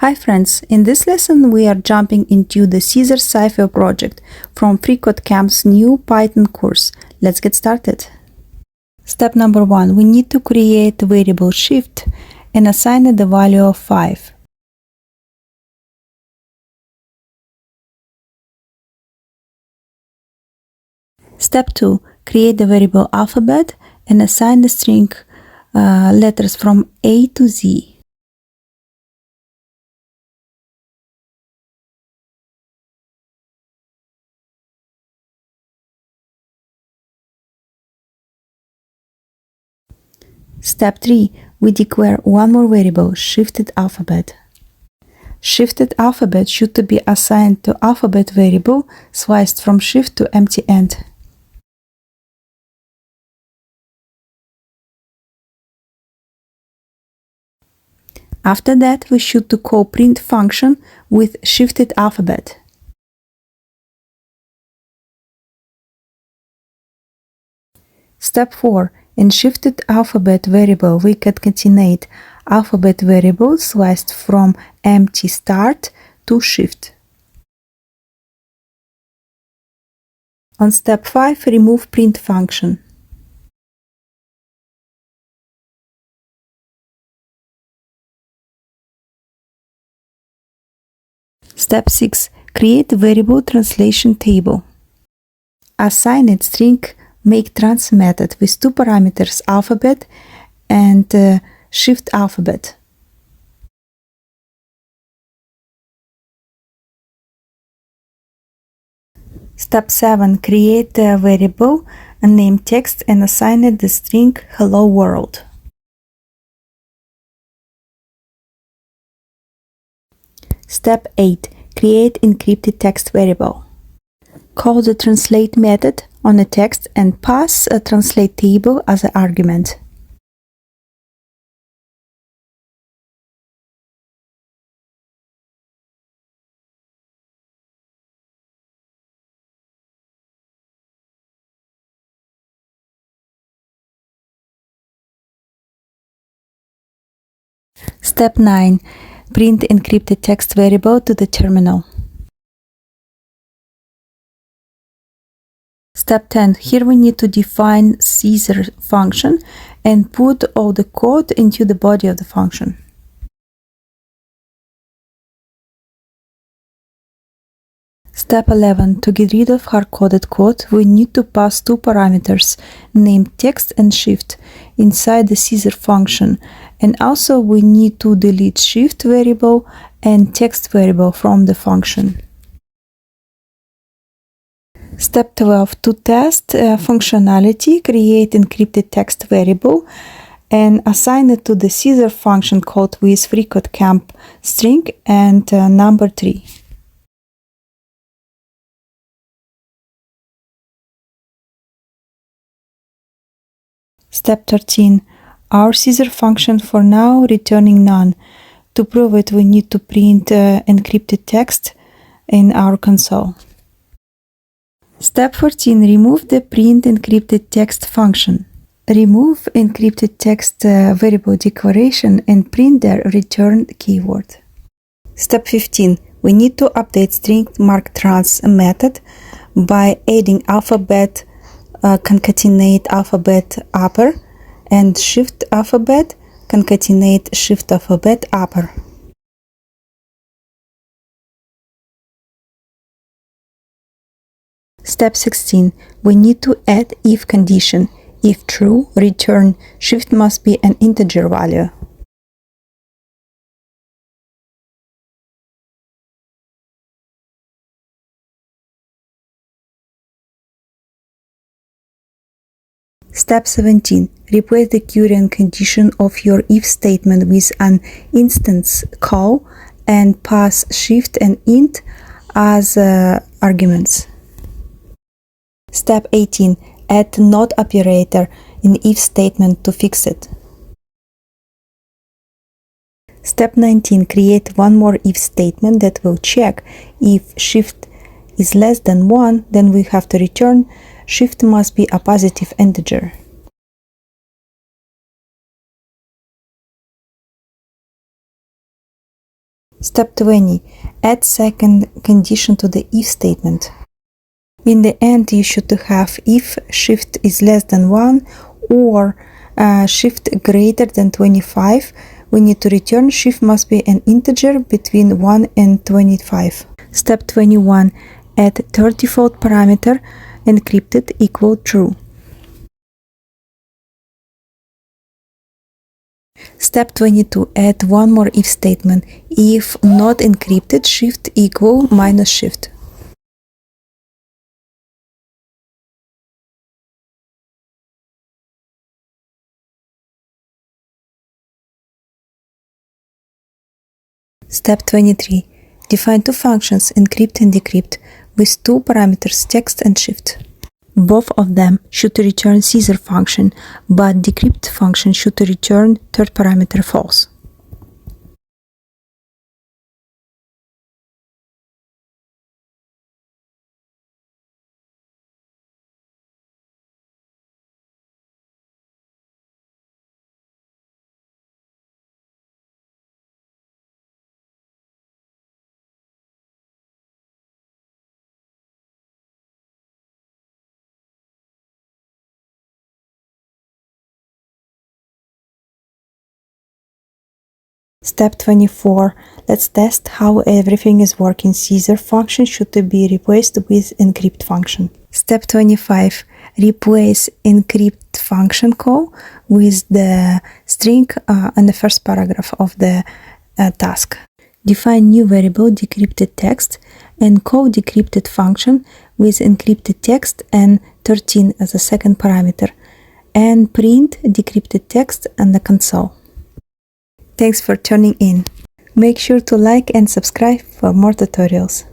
Hi friends, in this lesson we are jumping into the Cipher project from FreeCodeCamp's new Python course. Let's get started. Step number 1. We need to create a variable shift and assign it the value of 5. Step 2. Create the variable alphabet and assign the string letters from A to Z. Step 3. We declare one more variable, shifted alphabet. Shifted alphabet should be assigned to alphabet variable sliced from shift to empty end. After that, we should call print function with shifted alphabet. Step 4. In shifted alphabet variable, we concatenate alphabet variable sliced from empty start to shift. On step 5, remove print function. Step 6. Create variable translation table. Assign it string makeTrans method with two parameters, alphabet and shift alphabet. Step 7. Create a variable named text and assign it the string hello world. Step 8. Create encrypted text variable. Call the translate method on a text and pass a translate table as an argument. Step 9. Print encrypted text variable to the terminal. Step 10. Here we need to define Cipher function and put all the code into the body of the function. Step 11. To get rid of hard-coded code, we need to pass two parameters named text and shift inside the Cipher function, and also we need to delete shift variable and text variable from the function. Step 12. To test functionality, create encrypted text variable and assign it to the Cipher function called with FreeCodeCamp string and number 3. Step 13. Our Cipher function for now returning none. To prove it, we need to print encrypted text in our console. Step 14. Remove the print encrypted text function. Remove encrypted text variable declaration and print the return keyword. Step 15. We need to update string makeTrans method by adding alphabet concatenate alphabet upper and shift alphabet concatenate shift alphabet upper. Step 16. We need to add if condition. If true, return shift must be an integer value. Step 17. Replace the current condition of your if statement with an instance call and pass shift and int as arguments. Step 18. Add not operator in if statement to fix it. Step 19. Create one more if statement that will check if shift is less than 1, then we have to return shift must be a positive integer. Step 20. Add second condition to the if statement. In the end, you should have if shift is less than 1 or shift greater than 25. We need to return shift must be an integer between 1 and 25. Step 21. Add 30-fold parameter encrypted equal true. Step 22. Add one more if statement. If not encrypted, shift equal minus shift. Step 23. Define two functions, encrypt and decrypt, with two parameters, text and shift. Both of them should return Cipher function, but decrypt function should return third parameter false. Step 24. Let's test how everything is working. Cipher function should be replaced with encrypt function. Step 25. Replace encrypt function call with the string in the first paragraph of the task. Define new variable decrypted text and call decrypted function with encrypted text and 13 as a second parameter, and print decrypted text on the console. Thanks for tuning in. Make sure to like and subscribe for more tutorials.